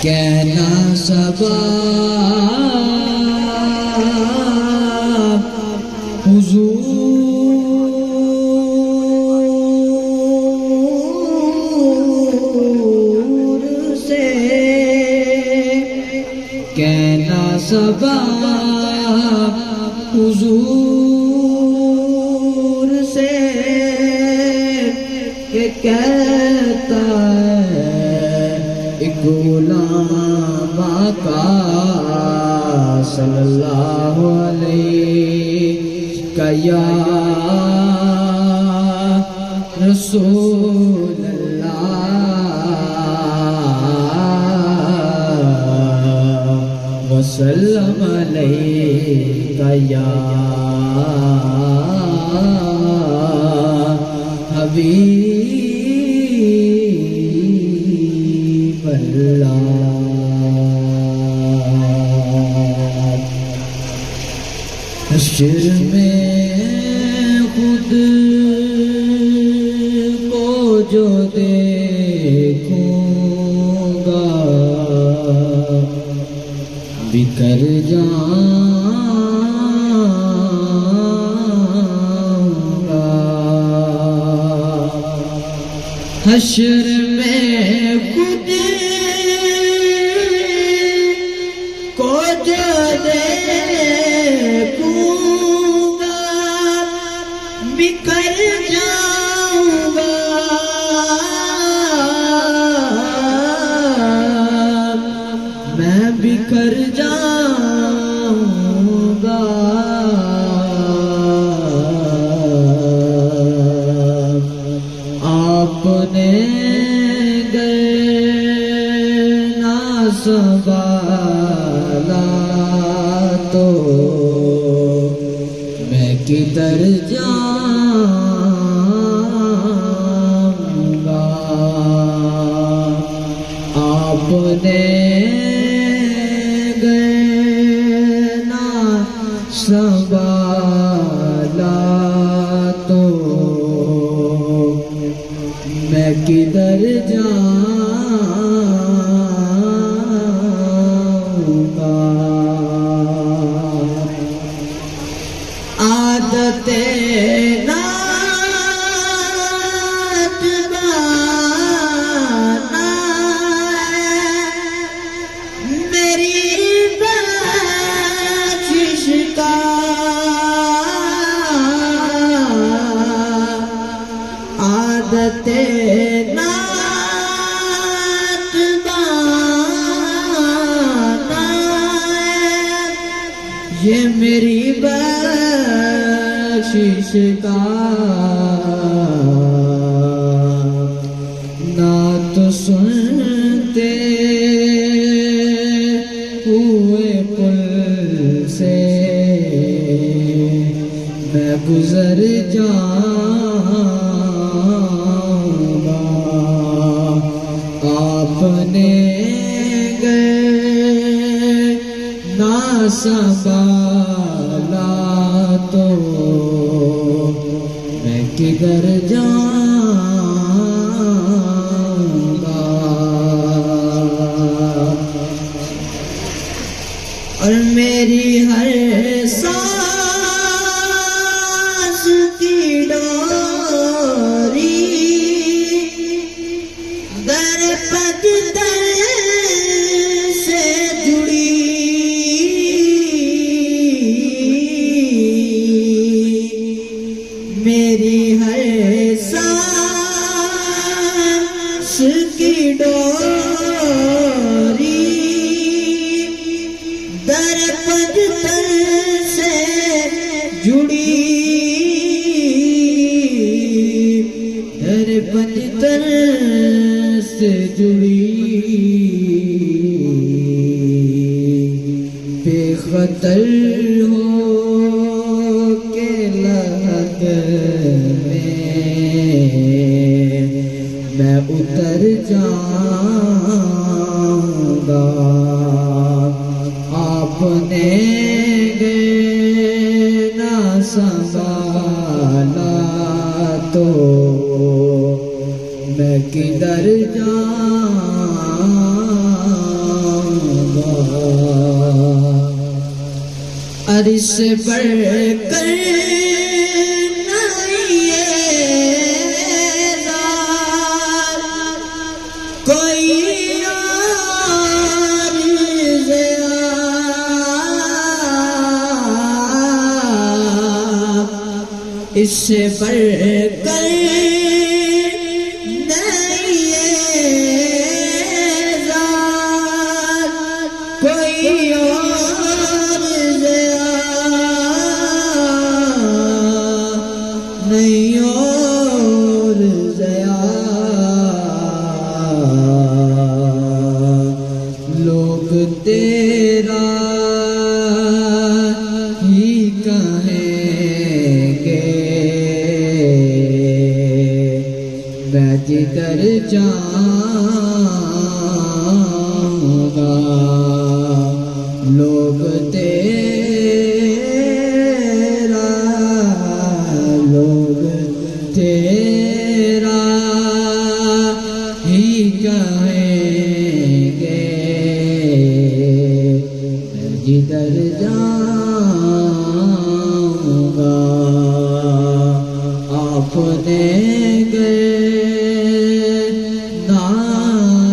کہنا سباب حضور سے، کہنا سباب حضور سے، کہ کہتا ہے ایک غلام آقا صلی اللہ علیہ کا یا رسول اللہ وسلم علیہ کا یا حبیب اللہ۔ حشر میں خود کو جو دیکھوں گا بکر جاؤں گا، حشر میں خود کو جو دیکھوں گا بکر جاؤں گا، میں بکر جاؤں گا، آپ نے گئے نہ سنبھالا تو میں کدھر جاؤں گا، آپ نے گئے نہ سنبھالا تو میں کدھر جاؤں گا۔ عادت نات بانا میری بخشش کا، عادت نات بانا یہ میری بخشش کا، نعت سنتے ہوئے پل سے میں گزر جاؤں گا، آپ نے گئے نہ سنبھالا تو میں کدھر جاؤں گا، اور میری ہر سانس کی ڈوری در پدر سے جڑی، میری ہر سانس کی ڈوری در پدر سے جڑی، در پدر سے جڑی، بے خطر ہو کے لحد میں اتر جاؤں گا، آپ نے گئے نہ سنبھالا سنبھالا تو میں کدھر جاؤں گا عرش سے بڑھ کر اس سے بڑھ کر نہیں ذات کوئی اور نہیں اور لوگ تیرا ہی کہیں گے میں جدھر جاؤں گا لوگ تیرا ہی کہیں گے میں جدھر جاؤں گا آپ نے گئے نا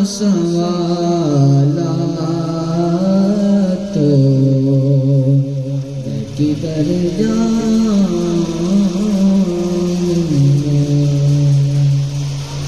سوار